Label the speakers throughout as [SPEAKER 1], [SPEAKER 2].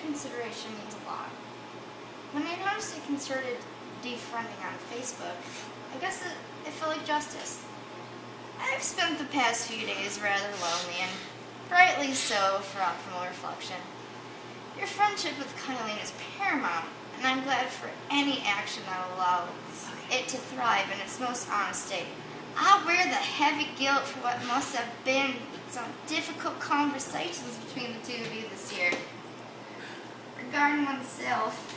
[SPEAKER 1] consideration means a lot. When I noticed he considered defriending on Facebook, I guess it felt like justice. I've spent the past few days rather lonely, and rightly so for optimal reflection. Your friendship with Kylie is paramount, and I'm glad for any action that will allow it to thrive in its most honest state. I wear the heavy guilt for what must have been some difficult conversations between the two of you this year. Regarding oneself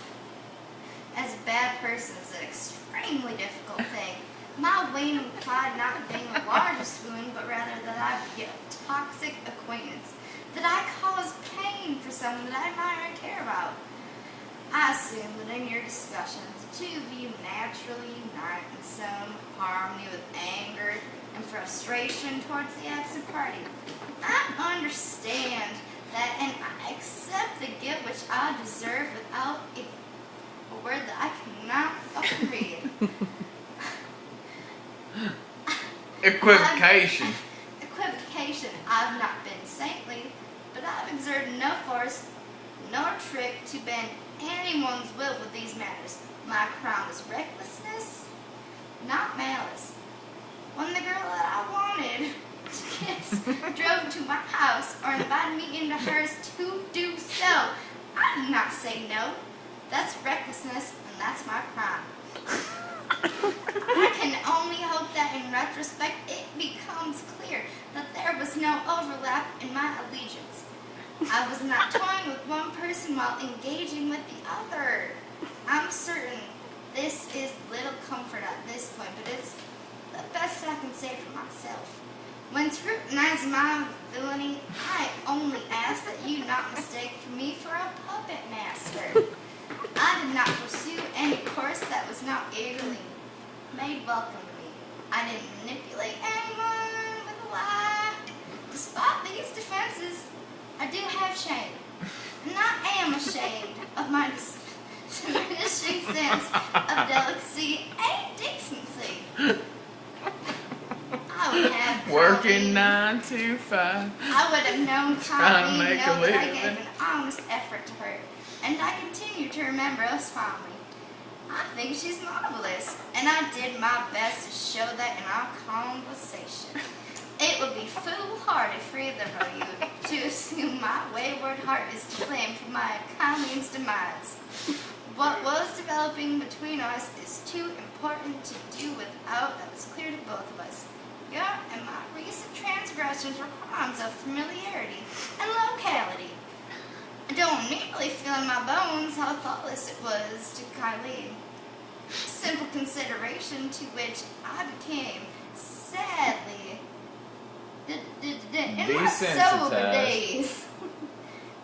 [SPEAKER 1] as a bad person is an extremely difficult thing. My weight implied not being a largest wound, but rather that I be a toxic acquaintance, that I cause pain for someone that I admire and care about. I assume that in your discussions, the two of you naturally unite in some harmony with anger and frustration towards the absent party. I understand that, and I accept the guilt which I deserve without a word that I cannot fucking read.
[SPEAKER 2] Equivocation.
[SPEAKER 1] Equivocation. I've not been saintly, but I've exerted no force nor trick to bend anyone's will with these matters. My crime is recklessness, not malice. When the girl that I wanted to kiss drove to my house or invited me into hers to do so, I did not say no. That's recklessness, and that's my crime. I can only hope that in retrospect it becomes clear that there was no overlap in my allegiance. I was not toying with one person while engaging with the other. I'm certain this is little comfort at this point, but it's the best I can say for myself. When scrutinizing my villainy, I only ask that you not mistake me for a puppet master. I did not pursue any course that was not eagerly made welcome to me. I didn't manipulate anyone with a lie. Despite these defenses, I do have shame. And I am ashamed of my diminishing sense of delicacy and decency. I would have
[SPEAKER 2] Working 9 to 5.
[SPEAKER 1] I would have known
[SPEAKER 2] Trying to
[SPEAKER 1] Kylie
[SPEAKER 2] make a
[SPEAKER 1] know that I
[SPEAKER 2] living.
[SPEAKER 1] gave an honest effort to her, and I continue to remember us fondly. I think she's marvelous, and I did my best to show that in our conversation. It would be foolhardy for either of you to assume my wayward heart is to blame for my Kylie's demise. What was developing between us is too important to do without. That was clear to both of us. Your and my recent transgressions were crimes of familiarity and locality. I don't immediately feel in my bones how thoughtless it was to Kylie. Simple consideration to which I became, sadly, in my sober days.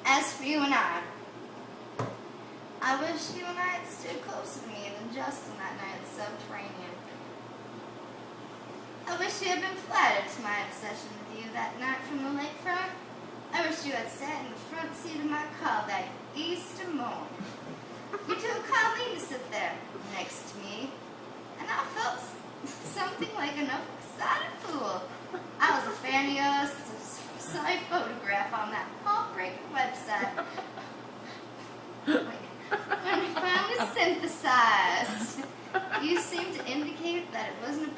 [SPEAKER 1] As for you and I wish you and I had stood closer to me than just on that night at the Subterranean. I wish you had been flattered to my obsession with you that night from the lakefront. I wish you had sat in the front seat of my car that Easter morning. You took Colleen to sit there next to me, and I felt something like an excited fool. I was a fan of yours, saw a photograph on that heartbreaking website. When we finally synthesized, you seemed to indicate that it wasn't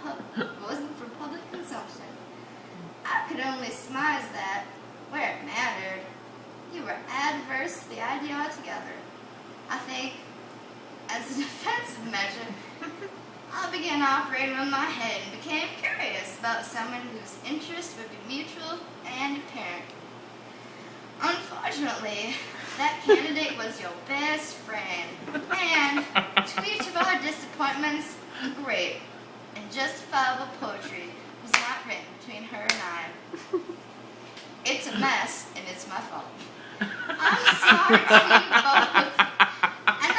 [SPEAKER 1] for public consumption. I could only surmise that, where it mattered, you were adverse to the idea altogether. I think, as a defensive measure, I began operating on my head and became curious about someone whose interest would be mutual and apparent. Unfortunately, that candidate was your best friend, and to each of our disappointments, great and justifiable poetry was not written between her and I. It's a mess, and it's my fault. I'm sorry to you both, and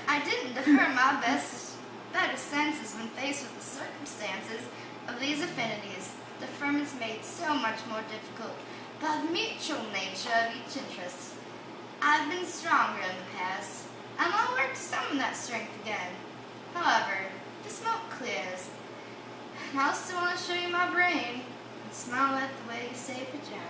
[SPEAKER 1] I didn't defer my better senses when faced with the circumstances of these affinities. Deferment's made so much more difficult by the mutual nature of each interest. I've been stronger in the past, and I'll work to summon that strength again. However, the smoke clears, and I'll still want to show you my brain and smile at the way you say pajamas.